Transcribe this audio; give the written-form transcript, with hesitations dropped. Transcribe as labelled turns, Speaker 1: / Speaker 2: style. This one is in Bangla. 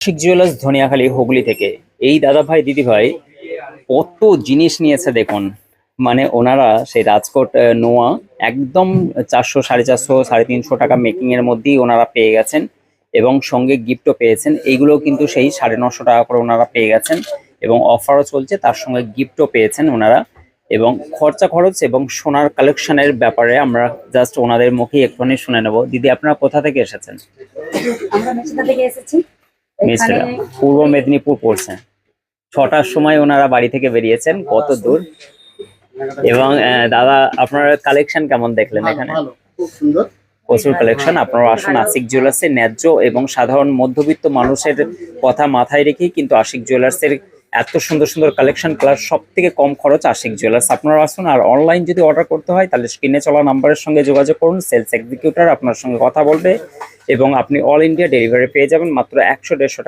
Speaker 1: শিখ জুয়েলার্স ধনিয়াখালী হুগলি থেকে। এই দাদা ভাই দিদি ভাই কত জিনিস নিয়েছে দেখুন। মানে ওনারা সেই রাজকোট নোয়া একদম 400 450 350 টাকা মেকিং এর মধ্যেই ওনারা পেয়ে গেছেন এবং সঙ্গে গিফটও পেয়েছেন। এইগুলো কিন্তু সেই 950 টাকা করে ওনারা পেয়ে গেছেন এবং অফারও চলছে, তার সঙ্গে গিফটও পেয়েছেন ওনারা। এবং খরচা খরচ এবং সোনার কালেকশনের ব্যাপারে আমরা জাস্ট ওনাদের মুখেই একটুখানি শুনে নেব। দিদি, আপনারা কোথা থেকে এসেছেন?
Speaker 2: আমরা মেচেদা থেকে এসেছি। এখানে
Speaker 1: মিস্ত্রিরা পূর্ব মেদিনীপুর পড়ছে। 6টার সময় ওনারা বাড়ি থেকে বেরিয়েছেন, কত দূর। এবং দাদা, আপনার কালেকশন কেমন দেখলেন? এখানে
Speaker 3: ভালো, খুব সুন্দর।
Speaker 1: প্রচুর কালেকশন। আপনারা আসুন আশিক জুয়েলার্সে। ন্যায্য এবং সাধারণ মধ্যবিত্ত মানুষের কথা মাথায় রেখেই কিন্তু আশিক জুয়েলার্সের এত সুন্দর সুন্দর কালেকশন, প্লাস সব থেকে কম খরচ আশিক জুয়েলার্স। আপনারা আসুন। আর অনলাইন যদি অর্ডার করতে হয় তাহলে স্ক্রিনে চলা নাম্বারের সঙ্গে যোগাযোগ করুন। সেলস এক্সিকিউটিভ আপনার সঙ্গে কথা বলবে এবং আপনি অল ইন্ডিয়া ডেলিভারি পেয়ে যাবেন মাত্র 100-150 টাকা।